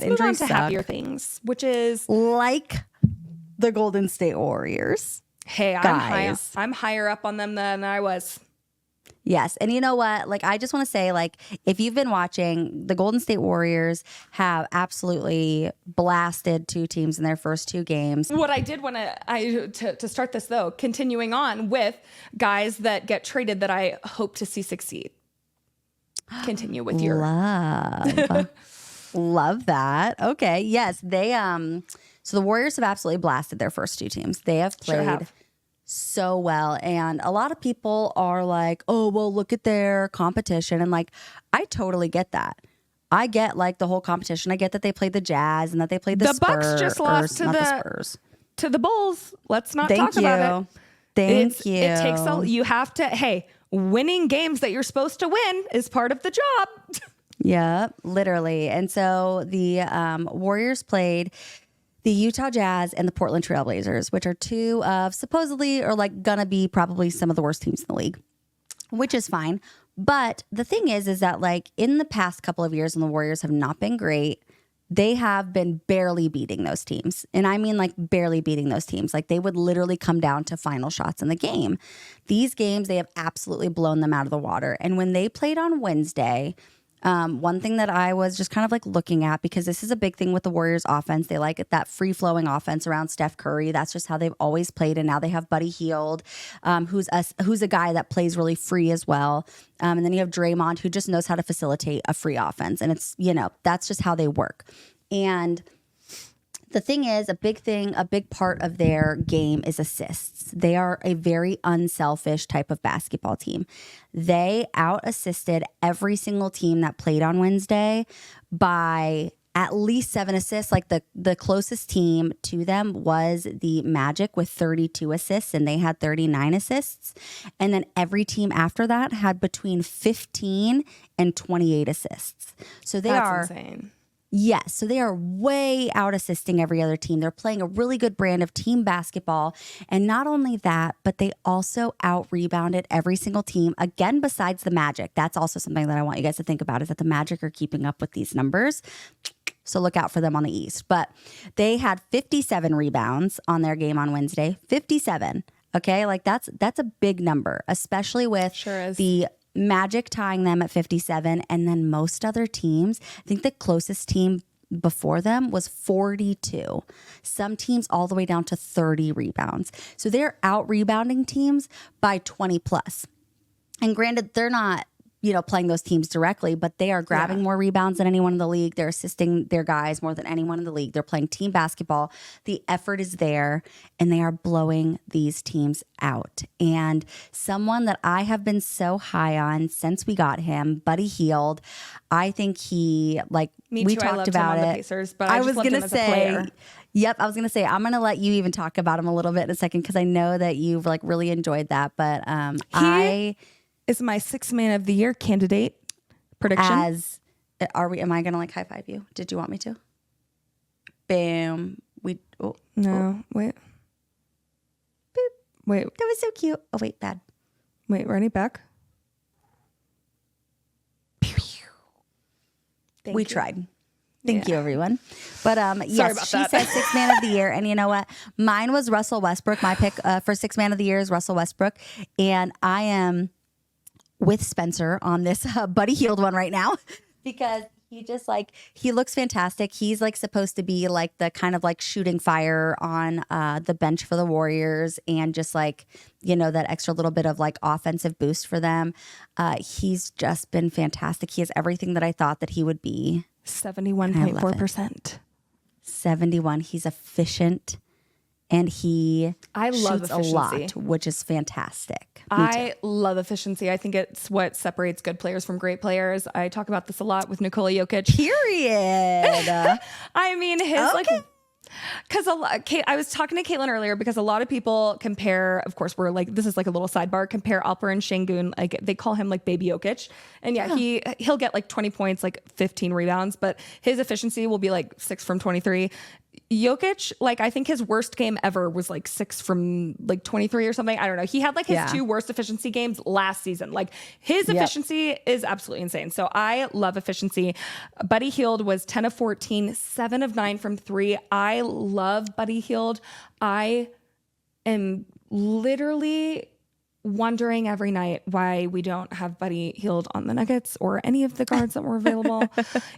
Let's move on injuries to suck. happier things, which is Like the Golden State Warriors. hey, Guys. I'm higher up on them than I was. Yes. And you know what? Like, I just want to say, like, if you've been watching, the Golden State Warriors have absolutely blasted two teams in their first two games. What I did want to start this though, continuing on with guys that get traded that I hope to see succeed. Continue with your Love that. Okay. Yes. They, so the Warriors have absolutely blasted their first two teams. They have Sure played have. so well. And a lot of people are like, oh, well, look at their competition. And like, I totally get that. I get like the whole competition. I get that they played the Jazz and that they played the Spurs. Bucks just lost to the Bulls. Let's not talk about it. Thank you. It takes you have to, hey, winning games that you're supposed to win is part of the job. Yeah, literally. And so the Warriors played the Utah Jazz and the Portland Trailblazers, which are two of supposedly or like gonna be probably some of the worst teams in the league, which is fine. But the thing is that like in the past couple of years when the Warriors have not been great, they have been barely beating those teams. And I mean like barely beating those teams. Like they would literally come down to final shots in the game. These games, they have absolutely blown them out of the water. And when they played on Wednesday, one thing that I was just kind of like looking at, because this is a big thing with the Warriors offense. They like that free flowing offense around Steph Curry. That's just how they've always played. And now they have Buddy Hield, who's a guy that plays really free as well. And then you have Draymond, who just knows how to facilitate a free offense. And it's, that's just how they work. And the thing is, a big part of their game is assists. They are a very unselfish type of basketball team. They out-assisted every single team that played on Wednesday by at least 7 assists. Like the closest team to them was the Magic with 32 assists, and they had 39 assists. And then every team after that had between 15 and 28 assists. So That's insane. Yes, so they are way out assisting every other team. They're playing a really good brand of team basketball. And not only that, but they also out-rebounded every single team. Again, besides the Magic. That's also something that I want you guys to think about, is that the Magic are keeping up with these numbers. So look out for them on the East. But they had 57 rebounds on their game on Wednesday. 57. Okay, like that's a big number, especially with the Magic tying them at 57, and then most other teams, I think the closest team before them was 42. Some teams all the way down to 30 rebounds. So they're out rebounding teams by 20 plus. And granted, they're not, playing those teams directly, but they are grabbing more rebounds than anyone in the league. They're assisting their guys more than anyone in the league. They're playing team basketball. The effort is there, and they are blowing these teams out. And someone that I have been so high on since we got him, Buddy Hield, I think he, we talked about it. The Pacers, but I was going to say, yep, I was going to say, I'm going to let you even talk about him a little bit in a second, because I know that you've really enjoyed that. But I is my 6th man of the year candidate prediction. Am I gonna high five you? Did you want me to? Bam. Wait. Boop. Wait. That was so cute. Oh wait, bad. Wait, ready? Back. We tried. Thank you, everyone. But yes, she said 6th man of the year. And you know what? Mine was Russell Westbrook. My pick for 6th man of the year is Russell Westbrook. And I am with Spencer on this Buddy Hield one right now, because he just he looks fantastic. He's supposed to be the kind of shooting fire on the bench for the Warriors, and just that extra little bit of offensive boost for them. He's just been fantastic. He has everything that I thought that he would be. 71.4%. 71. He's efficient. And he shoots efficiency. a lot, which is fantastic. I love efficiency. I think it's what separates good players from great players. I talk about this a lot with Nikola Jokic. Period. I mean, his because I was talking to Caitlin earlier, because a lot of people compare, of course, we're this is a little sidebar, compare Alperen Şengün, they call him baby Jokic. And he'll get 20 points, 15 rebounds, but his efficiency will be 6 from 23. Jokic, like I think his worst game ever was like 6 from like 23 or something. I don't know. He had like his 2 worst efficiency games last season. Like his efficiency is absolutely insane. So I love efficiency. Buddy Hield was 10 of 14, 7 of 9 from 3. I love Buddy Hield. I am literally wondering every night why we don't have Buddy Hield on the Nuggets or any of the guards that were available.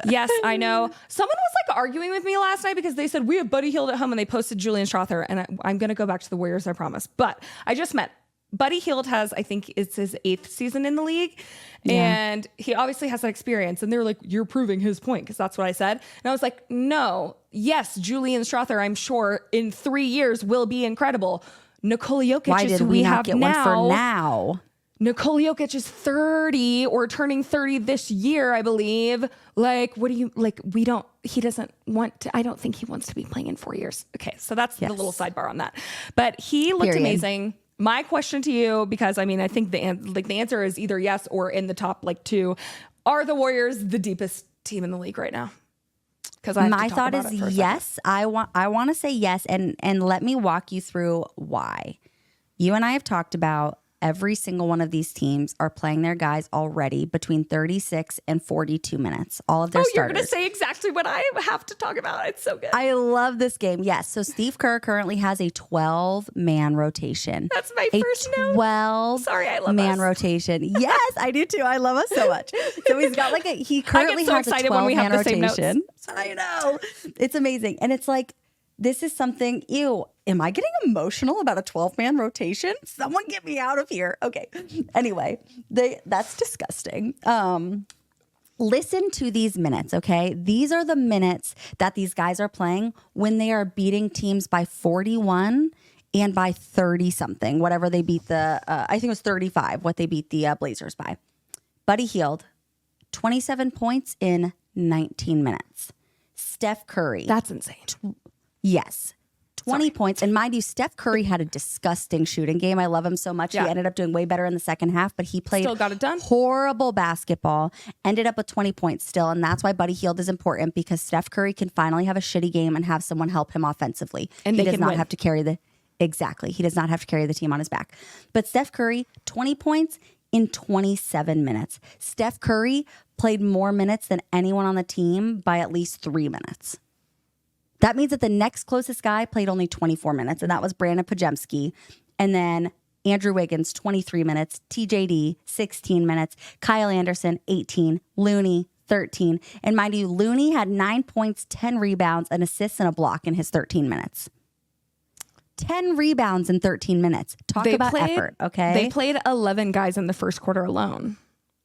Yes, I know. Someone was like arguing with me last night because they said we have Buddy Hield at home and they posted Julian Strawther, and I'm going to go back to the Warriors, I promise. But I just meant Buddy Hield has, I think it's his 8th season in the league. And he obviously has that experience. And they're like, you're proving his point, because that's what I said. And I was like, no, yes, Julian Strawther, I'm sure in 3 years will be incredible. Nikola Jokic Why is did who we not have get now. one for now? Nikola Jokic is 30 or turning 30 this year, I believe. Like, what do you, like, he doesn't want to, I don't think he wants to be playing in 4 years. Okay, so that's the little sidebar on that. But he looked amazing. My question to you, because I mean, I think the answer is either yes or in the top like 2. Are the Warriors the deepest team in the league right now? Because my thought is yes. I want to say yes, and let me walk you through why. You and I have talked about every single one of these teams are playing their guys already between 36 and 42 minutes. All of their starters. You're going to say exactly what I have to talk about. It's so good. I love this game. Yes. So Steve Kerr currently has a 12-man rotation. That's my first note. 12-man rotation. Yes, I do too. I love us so much. So he's got like he currently has a 12-man rotation. I know. It's amazing. And it's like, this is something, am I getting emotional about a 12-man rotation? Someone get me out of here. Okay. Anyway, that's disgusting. Listen to these minutes, okay? These are the minutes that these guys are playing when they are beating teams by 41 and by 30-something, whatever they beat I think it was 35, what they beat the Blazers by. Buddy Hield, 27 points in 19 minutes. Steph Curry. That's insane. Yes. 20 points. And mind you, Steph Curry had a disgusting shooting game. I love him so much. Yeah. He ended up doing way better in the second half, but he played still got it done. Horrible basketball, ended up with 20 points still. And that's why Buddy Hield is important, because Steph Curry can finally have a shitty game and have someone help him offensively. And he does not have to carry he does not have to carry the team on his back. But Steph Curry, 20 points in 27 minutes. Steph Curry played more minutes than anyone on the team by at least 3 minutes. That means that the next closest guy played only 24 minutes, and that was Brandon Pajemski. And then Andrew Wiggins, 23 minutes. TJD, 16 minutes. Kyle Anderson, 18. Looney, 13. And mind you, Looney had 9 points, 10 rebounds, an assist, and a block in his 13 minutes. 10 rebounds in 13 minutes. Talk about effort, okay? They played 11 guys in the first quarter alone.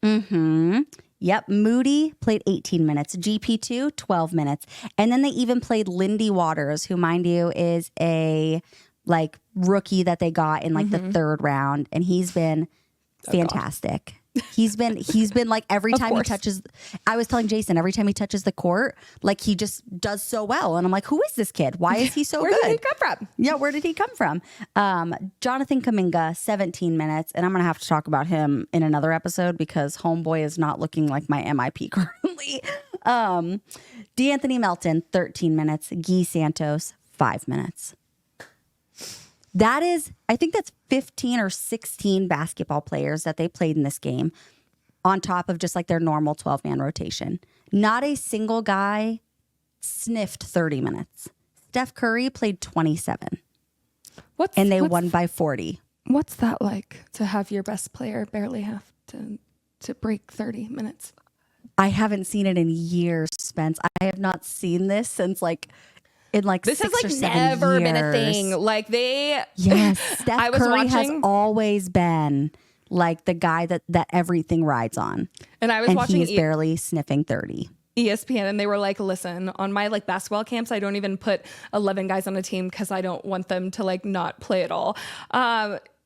Mm-hmm. Yep. Moody played 18 minutes. GP2, 12 minutes. And then they even played Lindy Waters, who, mind you, is a like rookie that they got in like the 3rd round. And he's been fantastic. He's been like every time he touches, I was telling Jason, every time he touches the court, like he just does so well. And I'm like, who is this kid? Why is he so good? Where did he come from? Yeah, where did he come from? Jonathan Kuminga, 17 minutes. And I'm going to have to talk about him in another episode because homeboy is not looking like my MIP currently. DeAnthony Melton, 13 minutes. Guy Santos, 5 minutes. That is, I think that's 15 or 16 basketball players that they played in this game on top of just like their normal 12-man rotation. Not a single guy sniffed 30 minutes. Steph Curry played 27. And they won by 40. What's that like to have your best player barely have to break 30 minutes? I haven't seen it in years, Spence. I have not seen this since like... This has like never been a thing. Like Steph Curry has always been like the guy that everything rides on. And I was watching, he's barely sniffing 30. ESPN, and they were like, listen, on my like basketball camps, I don't even put 11 guys on a team because I don't want them to like not play at all.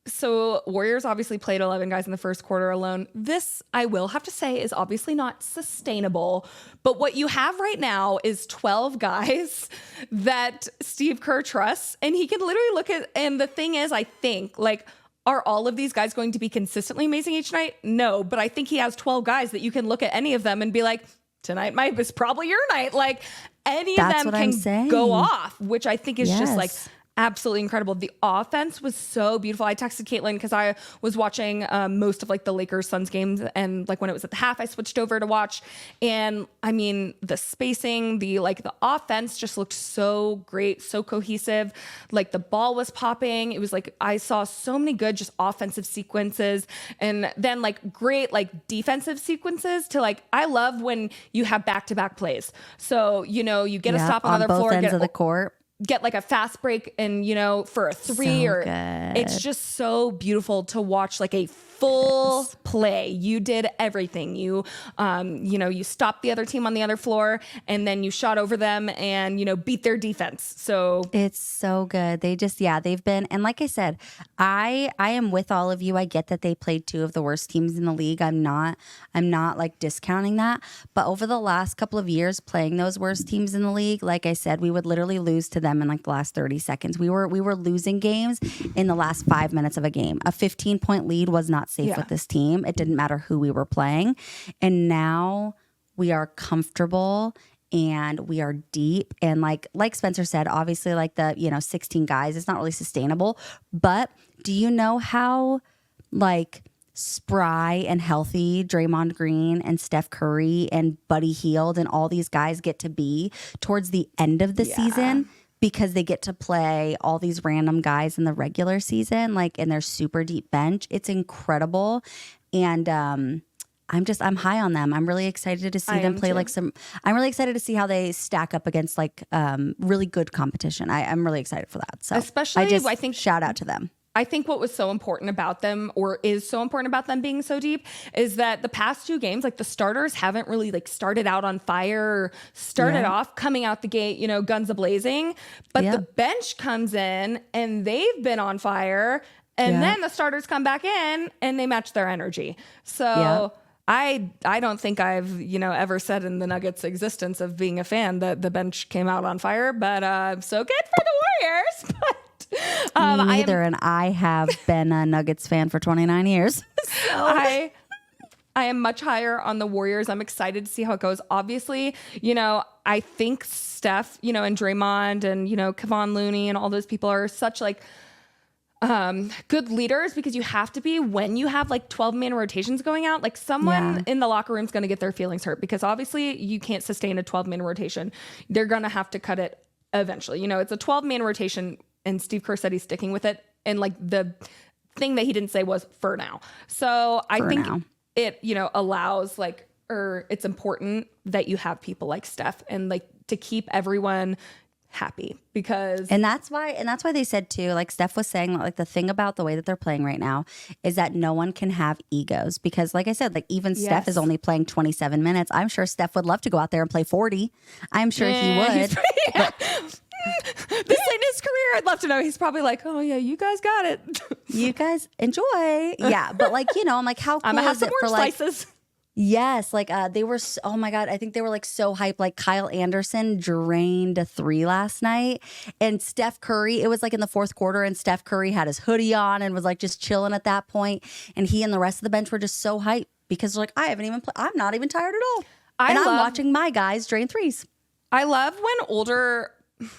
So Warriors obviously played 11 guys in the first quarter alone. This, I will have to say, is obviously not sustainable. But what you have right now is 12 guys that Steve Kerr trusts. And he can literally look at, and the thing is, I think, like, are all of these guys going to be consistently amazing each night? No, but I think he has 12 guys that you can look at any of them and be like, tonight is probably your night. Like any That's of them what I'm can saying. go off, which I think is just like Yes. absolutely incredible. The offense was so beautiful. I texted Caitlin because I was watching most of like the Lakers Suns games, and like when it was at the half, I switched over to watch. And I mean, the spacing, the offense just looked so great, so cohesive. Like the ball was popping. It was like I saw so many good just offensive sequences, and then like great like defensive sequences. To like, I love when you have back-to-back plays. So you get a stop on the other both floor, ends of the court. get like a fast break and for a three, So or good. it's just so beautiful to watch like a full play. You did everything. You you stopped the other team on the other floor, and then you shot over them and beat their defense. So It's so good. They just, they've been, and like I said, I am with all of you. I get that they played two of the worst teams in the league. I'm not like discounting that. But over the last couple of years playing those worst teams in the league, like I said, we would literally lose to them in like the last 30 seconds. We were losing games in the last 5 minutes of a game. A 15-point lead was not safe with this team. It didn't matter who we were playing. And now we are comfortable and we are deep. And like Spencer said, obviously like the 16 guys, it's not really sustainable. But do you know how like spry and healthy Draymond Green and Steph Curry and Buddy Hield and all these guys get to be towards the end of the season? Because they get to play all these random guys in the regular season, like in their super deep bench. It's incredible. And I'm high on them. I'm really excited to see them play I'm really excited to see how they stack up against like really good competition. I'm really excited for that. So especially I think shout out to them. I think what was so important about them, or is so important about them being so deep, is that the past two games, like the starters haven't really like started out on fire, or started off coming out the gate, guns a-blazing. But the bench comes in and they've been on fire. And then the starters come back in and they match their energy. So I don't think I've, ever said in the Nuggets existence of being a fan that the bench came out on fire, but so good for the Warriors. But Neither, and I have been a Nuggets fan for 29 years. So. I am much higher on the Warriors. I'm excited to see how it goes. Obviously, I think Steph, and Draymond and, Kevon Looney and all those people are such like good leaders, because you have to be when you have like 12-man rotations going out. Like someone in the locker room is going to get their feelings hurt, because obviously you can't sustain a 12-man rotation. They're going to have to cut it eventually. It's a 12-man rotation, and Steve Kerr said he's sticking with it. And like the thing that he didn't say was for now. So I think it, allows like, or it's important that you have people like Steph and like to keep everyone happy, because and that's why they said too, like Steph was saying, like the thing about the way that they're playing right now is that no one can have egos, because like I said, like even Steph is only playing 27 minutes. I'm sure Steph would love to go out there and play 40. I'm sure he would. This in his career, I'd love to know. He's probably like, oh yeah, you guys got it. You guys enjoy. Yeah. But like, I'm like, how cool I'm gonna have is some it more for like, slices. yes, like they were, oh my God, I think they were like so hyped. Like Kyle Anderson drained a 3 last night, and Steph Curry, it was like in the fourth quarter, and Steph Curry had his hoodie on and was like just chilling at that point. And he and the rest of the bench were just so hyped, because they're like, I'm not even tired at all. I'm watching my guys drain threes. I love when older,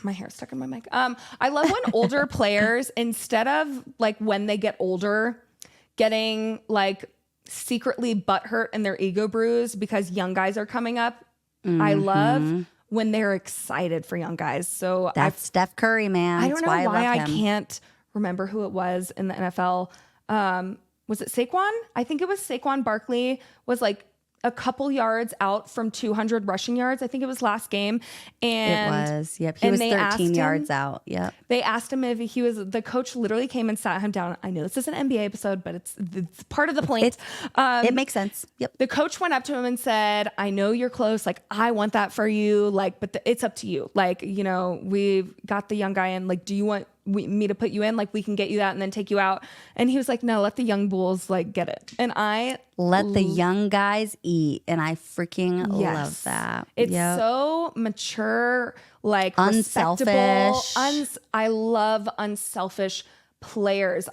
my hair's stuck in my mic. I love when older players, instead of like when they get older, getting like secretly butthurt and their ego bruised because young guys are coming up. I love when they're excited for young guys. So that's Steph Curry, man. I don't know why I I can't remember who it was in the NFL. Was it Saquon? I think it was Saquon Barkley was like a couple yards out from 200 rushing yards. I think it was last game. And it was, yep. He was 13 yards out. Yep. They asked him if he was, the coach literally came and sat him down. I know this is an NBA episode, but it's part of the point. It makes sense. Yep. The coach went up to him and said, I know you're close. Like, I want that for you. Like, but it's up to you. Like, we've got the young guy in. Like, do you want me to put you in? Like, we can get you that and then take you out. And he was like, no, let the young bulls like get it. And I let the young guys eat. And I freaking love that. It's so mature, like unselfish. I love unselfish players.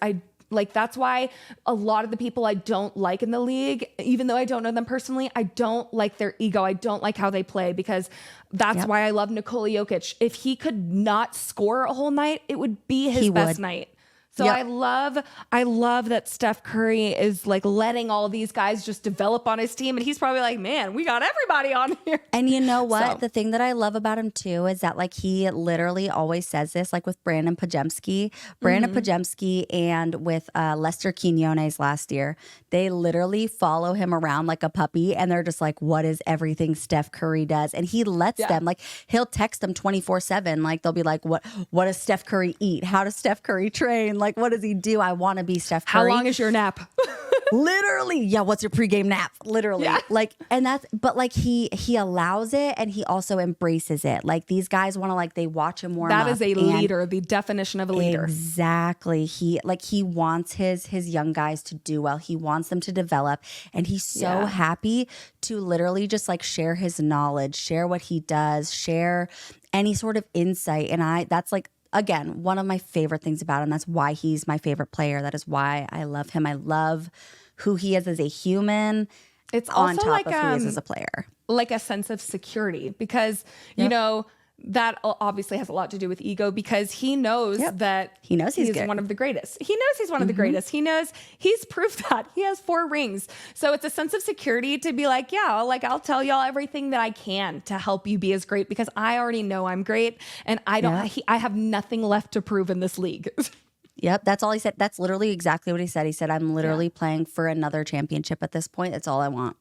Like, that's why a lot of the people I don't like in the league, even though I don't know them personally, I don't like their ego. I don't like how they play, because that's why I love Nikola Jokic. If he could not score a whole night, it would be his best night. So I love that Steph Curry is like letting all these guys just develop on his team. And he's probably like, man, we got everybody on here. And you know what? The thing that I love about him too is that like he literally always says this, like with Brandon Pajemski and with Lester Quinones last year, they literally follow him around like a puppy, and they're just like, what is everything Steph Curry does? And he lets them, like, he'll text them 24/7. Like, they'll be like, what does Steph Curry eat? How does Steph Curry train? Like, what does he do? I want to be Steph Curry. How long is your nap? Literally. Yeah. What's your pregame nap? Literally. Yeah. Like, and that's, but like he allows it, and he also embraces it. Like, these guys want to, like, they watch him warm up. That is a leader, the definition of a leader. Exactly. He wants his young guys to do well. He wants them to develop, and he's so happy to literally just like share his knowledge, share what he does, share any sort of insight. And that's like, again, one of my favorite things about him. That's why he's my favorite player. That is why I love him. I love who he is as a human. It's on also top like of who he is as a player. Like a sense of security, because you know that obviously has a lot to do with ego, because he knows that he's good. one of the greatest. He knows he's one of the greatest. He knows he's proved that. He has 4 rings. So it's a sense of security to be like, yeah, like, I'll tell y'all everything that I can to help you be as great, because I already know I'm great, and I don't. I have nothing left to prove in this league. Yep, that's all he said. That's literally exactly what he said. He said, I'm literally playing for another championship at this point. That's all I want.